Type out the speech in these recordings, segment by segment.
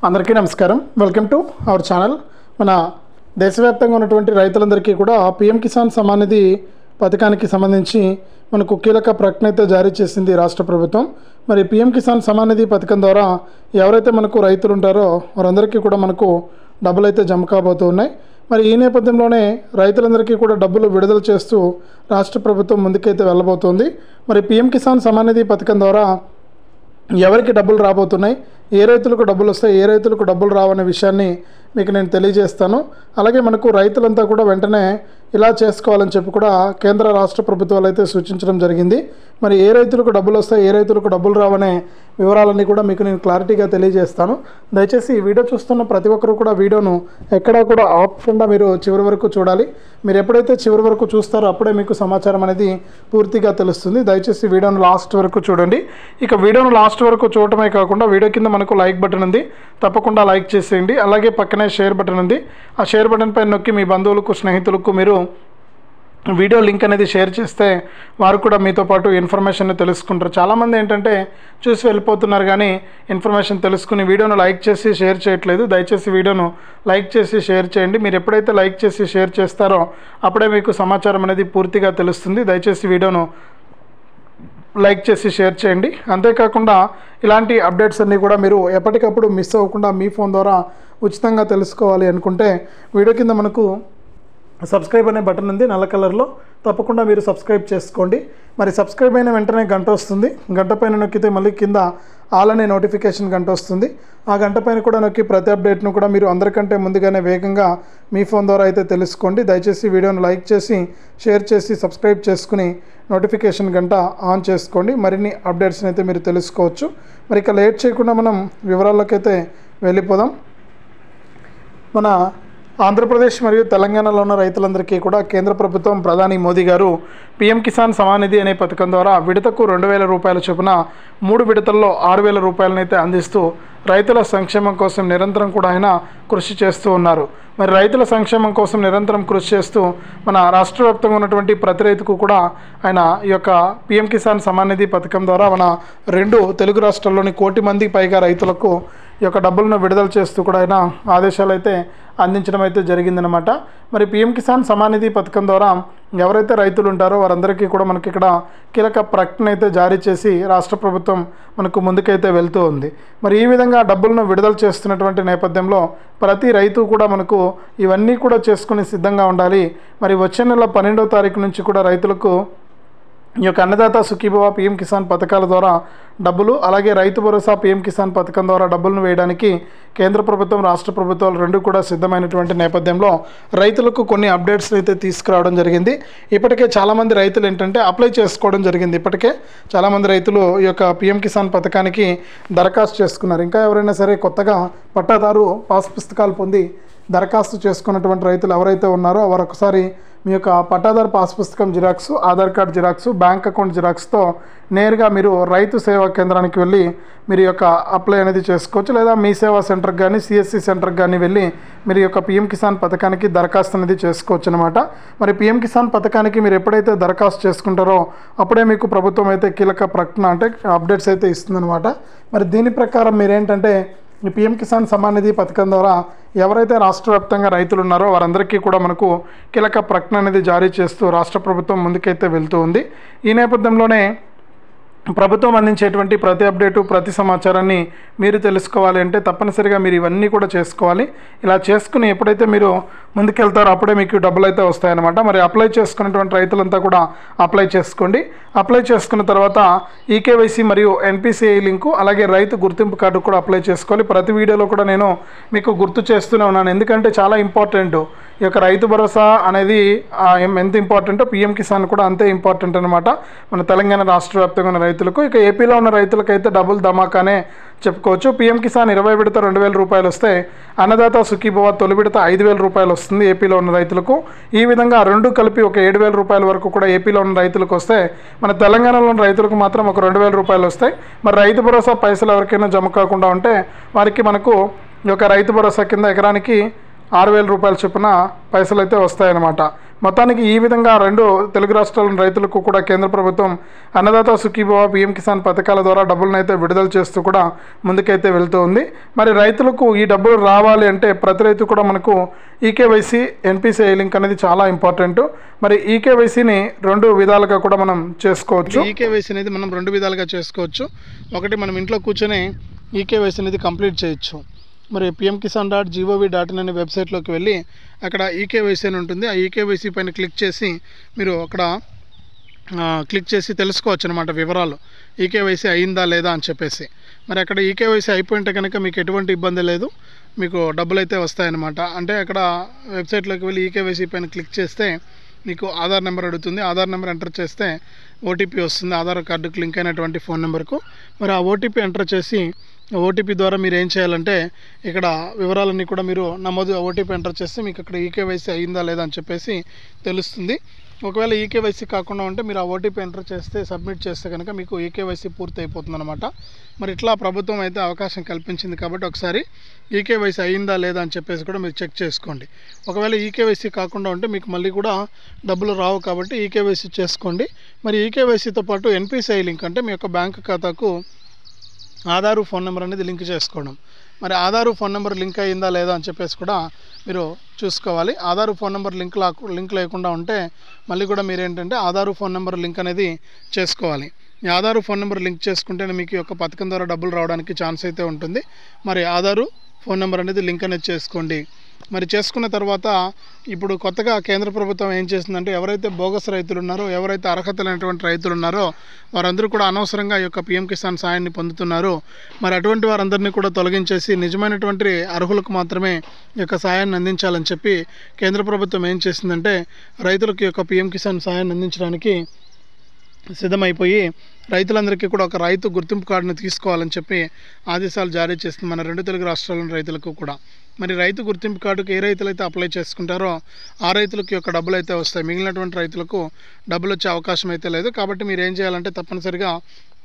అందరికీ నమస్కారం. Welcome to our channel. మన దేశవ్యాప్తంగా ఉన్నటువంటి రైతులందరికీ కూడా పీఎం కిసాన్ సమ్మాన్ నిధి పథకానికి సంబంధించి మనకు కీలక ప్రకటన అయితే జారీ చేసింది రాష్ట్ర ప్రభుత్వం. మరి పీఎం కిసాన్ సమ్మాన్ నిధి పథకం ద్వారా ఎవరైతే మనకు రైతులు ఉంటారో వారందరికీ కూడా మనకు డబ్బులు అయితే జమ కాబోతున్నాయి. మరి ఈ నేపథ్యంలోనే రైతులందరికీ కూడా డబ్బులు విడుదల చేస్తూ రాష్ట్ర ప్రభుత్వం ముందుకైతే వెళ్ళబోతోంది. మరి పీఎం కిసాన్ సమ్మాన్ నిధి పథకం ద్వారా ఎవరికి డబ్బులు రాబోతున్నాయి, ఏ రైతులకు డబ్బులు వస్తాయి, ఏ రైతులకు డబ్బులు రావనే విషయాన్ని మీకు నేను తెలియజేస్తాను. అలాగే మనకు రైతులంతా కూడా వెంటనే ఇలా చేసుకోవాలని చెప్పి కూడా కేంద్ర రాష్ట్ర ప్రభుత్వాలు అయితే సూచించడం జరిగింది. మరి ఏ రైతులకు డబ్బులు వస్తాయి, ఏ రైతులకు డబ్బులు రావనే వివరాలన్నీ కూడా మీకు నేను క్లారిటీగా తెలియజేస్తాను. దయచేసి ఈ వీడియో చూస్తున్న ప్రతి ఒక్కరు కూడా వీడియోను ఎక్కడా కూడా ఆపకుండా మీరు చివరి వరకు చూడాలి. మీరు ఎప్పుడైతే చివరి వరకు చూస్తారో అప్పుడే మీకు సమాచారం అనేది పూర్తిగా తెలుస్తుంది. దయచేసి వీడియోను లాస్ట్ వరకు చూడండి. ఇక వీడియోను లాస్ట్ వరకు చూడటమే కాకుండా వీడియో కింద మనకు లైక్ బటన్ ఉంది, తప్పకుండా లైక్ చేసేయండి. అలాగే పక్కనే షేర్ బటన్ ఉంది, ఆ షేర్ బటన్ పైన నొక్కి మీ బంధువులకు స్నేహితులకు మీరు వీడియో లింక్ అనేది షేర్ చేస్తే వారు కూడా మీతో పాటు ఇన్ఫర్మేషన్ తెలుసుకుంటారు. చాలామంది ఏంటంటే చూసి వెళ్ళిపోతున్నారు కానీ ఇన్ఫర్మేషన్ తెలుసుకుని వీడియోను లైక్ చేసి షేర్ చేయట్లేదు. దయచేసి వీడియోను లైక్ చేసి షేర్ చేయండి. మీరు ఎప్పుడైతే లైక్ చేసి షేర్ చేస్తారో అప్పుడే మీకు సమాచారం అనేది పూర్తిగా తెలుస్తుంది. దయచేసి వీడియోను లైక్ చేసి షేర్ చేయండి. అంతేకాకుండా ఇలాంటి అప్డేట్స్ అన్నీ కూడా మీరు ఎప్పటికప్పుడు మిస్ అవ్వకుండా మీ ఫోన్ ద్వారా ఉచితంగా తెలుసుకోవాలి అనుకుంటే వీడియో కింద మనకు సబ్స్క్రైబ్ అనే బటన్ ఉంది నల్ల కలర్లో, తప్పకుండా మీరు సబ్స్క్రైబ్ చేసుకోండి. మరి సబ్స్క్రైబ్ అయిన వెంటనే గంట వస్తుంది, గంట పైన నొక్కితే మళ్ళీ కింద ఆల్ అనే నోటిఫికేషన్ గంట వస్తుంది. ఆ గంట పైన కూడా నొక్కి ప్రతి అప్డేట్ను కూడా మీరు అందరికంటే ముందుగానే వేగంగా మీ ఫోన్ ద్వారా అయితే తెలుసుకోండి. దయచేసి వీడియోను లైక్ చేసి షేర్ చేసి సబ్స్క్రైబ్ చేసుకుని నోటిఫికేషన్ గంట ఆన్ చేసుకోండి. మరిన్ని అప్డేట్స్ని అయితే మీరు తెలుసుకోవచ్చు. మరి ఇక లేట్ చేయకుండా మనం వివరాల్లోకి అయితే వెళ్ళిపోదాం. మన ఆంధ్రప్రదేశ్ మరియు తెలంగాణలో ఉన్న రైతులందరికీ కూడా కేంద్ర ప్రభుత్వం ప్రధాని మోదీ గారు పీఎం కిసాన్ సమ్మాన్ నిధి అనే పథకం ద్వారా విడతకు 2,000 రూపాయల చొప్పున 3 విడతల్లో 6,000 రూపాయలనైతే అందిస్తూ రైతుల సంక్షేమం కోసం నిరంతరం కూడా ఆయన కృషి చేస్తూ ఉన్నారు. మరి రైతుల సంక్షేమం కోసం నిరంతరం కృషి చేస్తూ మన రాష్ట్ర వ్యాప్తంగా ఉన్నటువంటి ప్రతి రైతుకు కూడా ఆయన ఈ యొక్క పీఎం కిసాన్ సమ్మాన్ నిధి పథకం ద్వారా మన 2 తెలుగు రాష్ట్రాల్లోని 1 కోటి మంది పైగా రైతులకు ఈ యొక్క డబ్బులను విడుదల చేస్తూ కూడా ఆయన ఆదేశాలు అయితే అందించడం అయితే జరిగిందనమాట. మరి పీఎం కిసాన్ సమ్మాన్ నిధి పథకం ద్వారా ఎవరైతే రైతులు ఉంటారో వారందరికీ కూడా మనకి ఇక్కడ కీలక ప్రకటన అయితే జారీ చేసి రాష్ట్ర ప్రభుత్వం మనకు ముందుకైతే వెళ్తూ ఉంది. మరి ఈ విధంగా డబ్బులను విడుదల చేస్తున్నటువంటి నేపథ్యంలో ప్రతి రైతు కూడా మనకు ఇవన్నీ కూడా చేసుకుని సిద్ధంగా ఉండాలి. మరి వచ్చే నెల 12వ తారీఖు నుంచి కూడా రైతులకు ఈ యొక్క అన్నదాత సుఖీభవ పీఎం కిసాన్ పథకాల ద్వారా డబ్బులు, అలాగే రైతు భరోసా పీఎం కిసాన్ పథకం ద్వారా డబ్బులను వేయడానికి కేంద్ర ప్రభుత్వం రాష్ట్ర ప్రభుత్వాలు 2 కూడా సిద్ధమైనటువంటి నేపథ్యంలో రైతులకు కొన్ని అప్డేట్స్ అయితే తీసుకురావడం జరిగింది. ఇప్పటికే చాలామంది రైతులు ఏంటంటే అప్లై చేసుకోవడం జరిగింది. ఇప్పటికే చాలామంది రైతులు ఈ యొక్క పీఎం కిసాన్ పథకానికి దరఖాస్తు చేసుకున్నారు. ఇంకా ఎవరైనా సరే కొత్తగా పట్టాదారు పాస్ పుస్తకాలు పొంది దరఖాస్తు చేసుకున్నటువంటి రైతులు ఎవరైతే ఉన్నారో వారు ఒకసారి మీ యొక్క పట్టాదారు పాస్ పుస్తకం xerox, Aadhaar card xerox, bank account జిరాక్స్తో నేరుగా మీరు రైతు సేవా కేంద్రానికి వెళ్ళి మీరు యొక్క అప్లై అనేది చేసుకోవచ్చు. లేదా మీ సేవా సెంటర్కి కానీ సిఎస్సి సెంటర్కి కానీ వెళ్ళి మీరు యొక్క పీఎం కిసాన్ పథకానికి దరఖాస్తు అనేది చేసుకోవచ్చు అనమాట. మరి పీఎం కిసాన్ పథకానికి మీరు ఎప్పుడైతే దరఖాస్తు చేసుకుంటారో అప్పుడే మీకు ప్రభుత్వం అయితే కీలక ప్రకటన అంటే అప్డేట్స్ అయితే ఇస్తుందన్నమాట. మరి దీని ప్రకారం మీరేంటంటే ఈ పీఎం కిసాన్ సమ్మాన్ నిధి పథకం ద్వారా ఎవరైతే రాష్ట్ర వ్యాప్తంగా రైతులు ఉన్నారో వారందరికీ కూడా మనకు కీలక ప్రకటన అనేది జారీ చేస్తూ రాష్ట్ర ప్రభుత్వం ముందుకైతే వెళ్తూ ఉంది. ఈ నేపథ్యంలోనే ప్రభుత్వం అందించేటువంటి ప్రతి అప్డేటు ప్రతి సమాచారాన్ని మీరు తెలుసుకోవాలి అంటే తప్పనిసరిగా మీరు ఇవన్నీ కూడా చేసుకోవాలి. ఇలా చేసుకుని ఎప్పుడైతే మీరు ముందుకెళ్తారో అప్పుడే మీకు డబ్బులు అయితే వస్తాయన్నమాట. మరి అప్లై చేసుకున్నటువంటి రైతులంతా కూడా అప్లై చేసుకోండి. అప్లై చేసుకున్న తర్వాత ఈకేవైసీ మరియు ఎన్పిసిఐ లింకు, అలాగే రైతు గుర్తింపు కార్డు కూడా అప్లై చేసుకోవాలి. ప్రతి వీడియోలో కూడా నేను మీకు గుర్తు చేస్తూనే ఉన్నాను, ఎందుకంటే చాలా ఇంపార్టెంట్. ఈ యొక్క రైతు భరోసా అనేది ఎంత ఇంపార్టెంటో పీఎం కిసాన్ కూడా అంతే ఇంపార్టెంట్ అనమాట మన తెలంగాణ రాష్ట్ర వ్యాప్తంగా ఉన్న రైతులకు. ఇక ఏపీలో ఉన్న రైతులకైతే డబుల్ ధమాకానే చెప్పుకోవచ్చు. పీఎం కిసాన్ 20 విడత 2,000 రూపాయలు వస్తే అన్నదాత సుఖీభవ తొలి విడత 5,000 రూపాయలు వస్తుంది ఏపీలో ఉన్న రైతులకు. ఈ విధంగా 2 కలిపి ఒక 7,000 రూపాయల వరకు కూడా ఏపీలో ఉన్న రైతులకు వస్తే మన తెలంగాణలో ఉన్న రైతులకు మాత్రం ఒక 2,000 రూపాయలు వస్తాయి. మరి రైతు భరోసా పైసలు ఎవరికైనా జమ కాకుండా ఉంటే వారికి మనకు ఈ యొక్క రైతు భరోసా కింద ఎకరానికి 6,000 రూపాయల చొప్పున పైసలు అయితే వస్తాయన్నమాట. మొత్తానికి ఈ విధంగా రెండు తెలుగు రాష్ట్రాల రైతులకు కూడా కేంద్ర ప్రభుత్వం అన్నదాత సుఖీభవ పీఎం కిసాన్ పథకాల ద్వారా డబ్బులను అయితే విడుదల చేస్తూ కూడా ముందుకైతే వెళ్తూ ఉంది. మరి రైతులకు ఈ డబ్బులు రావాలి అంటే ప్రతి రైతు కూడా మనకు ఈకేవైసీ ఎన్పిసిఐ లింక్ అనేది చాలా ఇంపార్టెంట్. మరి ఈకేవైసీని రెండు విధాలుగా కూడా మనం చేసుకోవచ్చు. ఈకేవైసీ అనేది మనం రెండు విధాలుగా చేసుకోవచ్చు. ఒకటి, మనం ఇంట్లో కూర్చొని ఈకేవైసీ అనేది కంప్లీట్ చేయొచ్చు. మరి pmkisan.gov.in అనే వెబ్సైట్లోకి వెళ్ళి అక్కడ ఈకేవైసీ అని ఉంటుంది. ఆ ఈకేవైసీ పైన క్లిక్ చేసి మీరు అక్కడ క్లిక్ చేసి తెలుసుకోవచ్చు అనమాట వివరాలు, ఈకేవైసీ అయిందా లేదా అని చెప్పేసి. మరి అక్కడ ఈకేవైసీ అయిపోయింటే కనుక మీకు ఎటువంటి ఇబ్బంది లేదు, మీకు డబ్బులు అయితే వస్తాయన్నమాట. అంటే అక్కడ వెబ్సైట్లోకి వెళ్ళి ఈకేవైసీ పైన క్లిక్ చేస్తే మీకు ఆధార్ నెంబర్ అడుగుతుంది. ఆధార్ నెంబర్ ఎంటర్ చేస్తే ఓటీపీ వస్తుంది, ఆధార్ కార్డుకు లింక్ అయినటువంటి ఫోన్ నెంబర్కు. మరి ఆ ఓటీపీ ఎంటర్ చేసి ఓటీపీ ద్వారా మీరు ఏం చేయాలంటే ఇక్కడ వివరాలన్నీ కూడా మీరు నమోదు ఓటీపీ ఎంటర్ చేస్తే మీకు అక్కడ ఈకేవైసీ అయిందా లేదా అని చెప్పేసి తెలుస్తుంది. ఒకవేళ ఈకేవైసీ కాకుండా ఉంటే మీరు ఆ ఓటీపీ ఎంటర్ చేస్తే సబ్మిట్ చేస్తే కనుక మీకు ఈకేవైసీ పూర్తి అయిపోతుంది అనమాట. మరి ఇట్లా ప్రభుత్వం అయితే అవకాశం కల్పించింది కాబట్టి ఒకసారి ఈకేవైసీ అయిందా లేదా అని చెప్పేసి కూడా మీరు చెక్ చేసుకోండి. ఒకవేళ ఈకేవైసీ కాకుండా ఉంటే మీకు మళ్ళీ కూడా డబ్బులు రావు కాబట్టి ఈకేవైసీ చేసుకోండి. మరి ఈకేవైసీతో పాటు ఎన్పిసిఐ లింక్ అంటే మీ యొక్క బ్యాంక్ ఖాతాకు ఆధారు ఫోన్ నెంబర్ అనేది లింక్ చేసుకోవడం. మరి ఆధారు ఫోన్ నెంబర్ లింక్ అయిందా లేదా అని చెప్పేసి కూడా మీరు చూసుకోవాలి. ఆధారు ఫోన్ నెంబర్ లింక్ లేకుండా ఉంటే మళ్ళీ కూడా మీరు ఏంటంటే ఆధారు ఫోన్ నెంబర్ లింక్ అనేది చేసుకోవాలి. ఈ ఆధారు ఫోన్ నెంబర్ లింక్ చేసుకుంటేనే మీకు యొక్క పథకం ద్వారా డబ్బులు రావడానికి ఛాన్స్ అయితే ఉంటుంది. మరి ఆధారు ఫోన్ నెంబర్ అనేది లింక్ అనేది చేసుకోండి. మరి చేసుకున్న తర్వాత ఇప్పుడు కొత్తగా కేంద్ర ప్రభుత్వం ఏం చేసిందంటే ఎవరైతే బోగస్ రైతులు ఉన్నారో, ఎవరైతే అర్హత లేనటువంటి రైతులు ఉన్నారో వారందరూ కూడా అనవసరంగా ఈ యొక్క పీఎం కిసాన్ సాయాన్ని పొందుతున్నారు. మరి అటువంటి వారందరినీ కూడా తొలగించేసి నిజమైనటువంటి అర్హులకు మాత్రమే ఈ యొక్క సాయాన్ని అందించాలని చెప్పి కేంద్ర ప్రభుత్వం ఏం చేసిందంటే రైతులకు ఈ యొక్క పీఎం కిసాన్ సాయాన్ని అందించడానికి సిద్ధమైపోయి రైతులందరికీ కూడా ఒక రైతు గుర్తింపు కార్డును తీసుకోవాలని చెప్పి ఆదేశాలు జారీ చేస్తుంది మన రెండు తెలుగు రాష్ట్రాల రైతులకు కూడా. మరి రైతు గుర్తింపు కార్డుకు ఏ రైతులైతే అప్లై చేసుకుంటారో ఆ రైతులకి యొక్క డబ్బులు అయితే వస్తాయి, మిగిలినటువంటి రైతులకు డబ్బులు వచ్చే అవకాశం అయితే లేదు. కాబట్టి మీరు ఏం చేయాలంటే తప్పనిసరిగా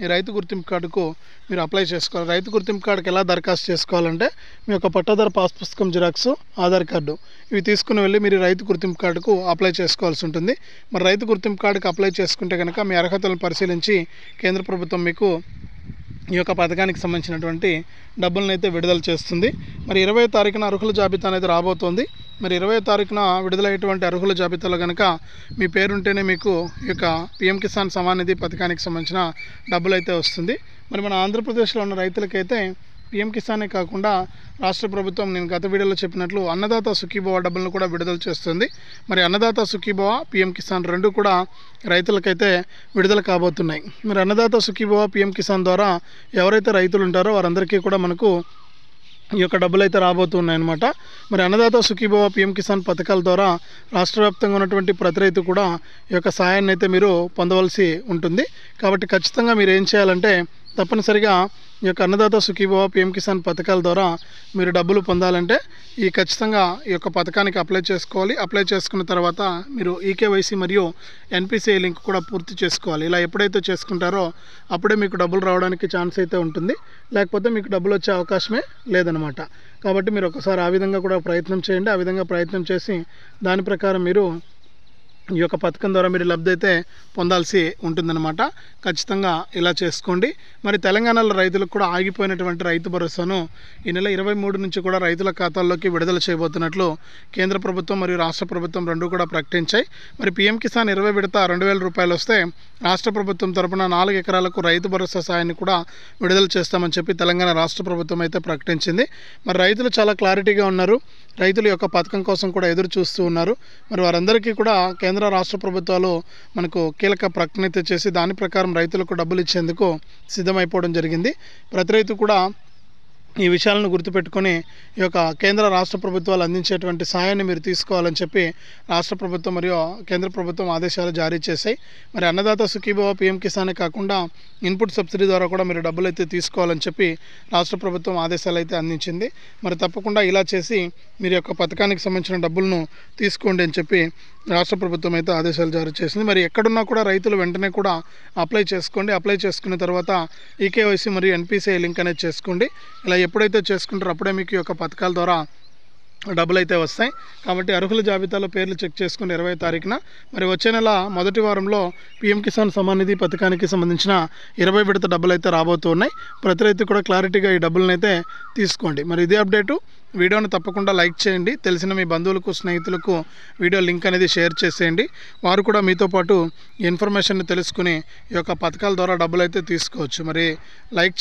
ఈ రైతు గుర్తింపు కార్డుకు మీరు అప్లై చేసుకోవాలి. రైతు గుర్తింపు కార్డుకి ఎలా దరఖాస్తు చేసుకోవాలంటే మీ యొక్క పట్టాదారు పాస్ పుస్తకం జిరాక్స్, ఆధార్ కార్డు ఇవి తీసుకుని వెళ్ళి మీరు రైతు గుర్తింపు కార్డుకు అప్లై చేసుకోవాల్సి ఉంటుంది. మరి రైతు గుర్తింపు కార్డుకు అప్లై చేసుకుంటే కనుక మీ అర్హతలను పరిశీలించి కేంద్ర ప్రభుత్వం మీకు ఈ యొక్క పథకానికి సంబంధించినటువంటి డబ్బులను అయితే విడుదల చేస్తుంది. మరి 20వ తారీఖున అర్హుల జాబితా అనేది రాబోతోంది. మరి 20వ తారీఖున విడుదలయ్యేటువంటి అర్హుల జాబితాలో కనుక మీ పేరుంటేనే మీకు ఈ యొక్క పీఎం కిసాన్ సమాన్ నిధి పథకానికి సంబంధించిన డబ్బులు అయితే వస్తుంది. మరి మన ఆంధ్రప్రదేశ్లో ఉన్న రైతులకైతే పీఎం కిసానే కాకుండా రాష్ట్ర ప్రభుత్వం నేను గత వీడియోలో చెప్పినట్లు అన్నదాత సుఖీభవ డబ్బులను కూడా విడుదల చేస్తుంది. మరి అన్నదాత సుఖీభవ పీఎం కిసాన్ రెండు కూడా రైతులకైతే విడుదల కాబోతున్నాయి. మరి అన్నదాత సుఖీభవ పీఎం కిసాన్ ద్వారా ఎవరైతే రైతులు ఉంటారో వారందరికీ కూడా మనకు ఈ యొక్క డబ్బులు అయితే రాబోతున్నాయి అన్నమాట. మరి అన్నదాత సుఖీభవ పీఎం కిసాన్ పథకాల ద్వారా రాష్ట్ర వ్యాప్తంగా ఉన్నటువంటి ప్రతి రైతు కూడా ఈ యొక్క సాయాన్ని అయితే మీరు పొందవలసి ఉంటుంది. కాబట్టి ఖచ్చితంగా మీరు ఏం చేయాలంటే తప్పనిసరిగా ఈ యొక్క అన్నదాత సుఖీభవ పీఎం కిసాన్ పథకాల ద్వారా మీరు డబ్బులు పొందాలంటే ఖచ్చితంగా ఈ యొక్క పథకానికి అప్లై చేసుకోవాలి. అప్లై చేసుకున్న తర్వాత మీరు ఈకేవైసీ మరియు ఎన్పిసిఐ లింక్ కూడా పూర్తి చేసుకోవాలి. ఇలా ఎప్పుడైతే చేసుకుంటారో అప్పుడే మీకు డబ్బులు రావడానికి ఛాన్స్ అయితే ఉంటుంది, లేకపోతే మీకు డబ్బులు వచ్చే అవకాశమే లేదనమాట. కాబట్టి మీరు ఒకసారి ఆ విధంగా కూడా ప్రయత్నం చేయండి. ఆ విధంగా ప్రయత్నం చేసి దాని ప్రకారం మీరు ఈ యొక్క పథకం ద్వారా మీరు లబ్ధి అయితే పొందాల్సి ఉంటుందన్నమాట. ఖచ్చితంగా ఇలా చేసుకోండి. మరి తెలంగాణలో రైతులకు కూడా ఆగిపోయినటువంటి రైతు భరోసాను ఈ నెల 23 నుంచి కూడా రైతుల ఖాతాల్లోకి విడుదల చేయబోతున్నట్లు కేంద్ర ప్రభుత్వం మరియు రాష్ట్ర ప్రభుత్వం రెండు కూడా ప్రకటించాయి. మరి పీఎం కిసాన్ 20 విడత 2000 రూపాయలు వస్తే రాష్ట్ర ప్రభుత్వం తరపున 4 ఎకరాలకు రైతు భరోసా సాయాన్ని కూడా విడుదల చేస్తామని చెప్పి తెలంగాణ రాష్ట్ర ప్రభుత్వం అయితే ప్రకటించింది. మరి రైతులు చాలా క్లారిటీగా ఉన్నారు, రైతుల యొక్క పథకం కోసం కూడా ఎదురు చూస్తూ ఉన్నారు. మరి వారందరికీ కూడా కేంద్ర రాష్ట్ర ప్రభుత్వాలు మనకు కీలక ప్రకటన అయితే చేసి దాని ప్రకారం రైతులకు డబ్బులు ఇచ్చేందుకు సిద్ధమైపోవడం జరిగింది. ప్రతి రైతు కూడా ఈ విషయాలను గుర్తుపెట్టుకొని ఈ యొక్క కేంద్ర రాష్ట్ర ప్రభుత్వాలు అందించేటువంటి సాయాన్ని మీరు తీసుకోవాలని చెప్పి రాష్ట్ర ప్రభుత్వం మరియు కేంద్ర ప్రభుత్వం ఆదేశాలు జారీ చేశాయి. మరి అన్నదాత సుఖీభవ పీఎం కిసానే కాకుండా ఇన్పుట్ సబ్సిడీ ద్వారా కూడా మీరు డబ్బులు అయితే తీసుకోవాలని చెప్పి రాష్ట్ర ప్రభుత్వం ఆదేశాలు అయితే అందించింది. మరి తప్పకుండా ఇలా చేసి మీరు యొక్క పథకానికి సంబంధించిన డబ్బులను తీసుకోండి అని చెప్పి రాష్ట్ర ప్రభుత్వం అయితే ఆదేశాలు జారీ చేసింది. మరి ఎక్కడున్నా కూడా రైతులు వెంటనే కూడా అప్లై చేసుకోండి. అప్లై చేసుకున్న తర్వాత ఈకేవైసీ మరియు ఎన్పిసిఐ లింక్ అనేది చేసుకోండి. ఇలా ఎప్పుడైతే చేసుకుంటారో అప్పుడే మీకు ఈ యొక్క పథకాల ద్వారా డబ్బులు అయితే వస్తాయి. కాబట్టి అర్హుల జాబితాలో పేర్లు చెక్ చేసుకుని 20వ తారీఖున మరి వచ్చే నెల మొదటి వారంలో పీఎం కిసాన్ సమ్మాన్ నిధి పథకానికి సంబంధించిన 20 విడత డబ్బులు అయితే రాబోతున్నాయి. ప్రతి రైతు కూడా క్లారిటీగా ఈ డబ్బులను అయితే తీసుకోండి. మరి ఇదే అప్డేటు. వీడియోని తప్పకుండా లైక్ చేయండి. తెలిసిన మీ బంధువులకు, స్నేహితులకు వీడియో లింక్ అనేది షేర్ చేసేయండి. వారు కూడా మీతో పాటు ఇన్ఫర్మేషన్ తెలుసుకుని ఈ యొక్క పథకాల ద్వారా డబ్బులు అయితే తీసుకోవచ్చు. మరి లైక్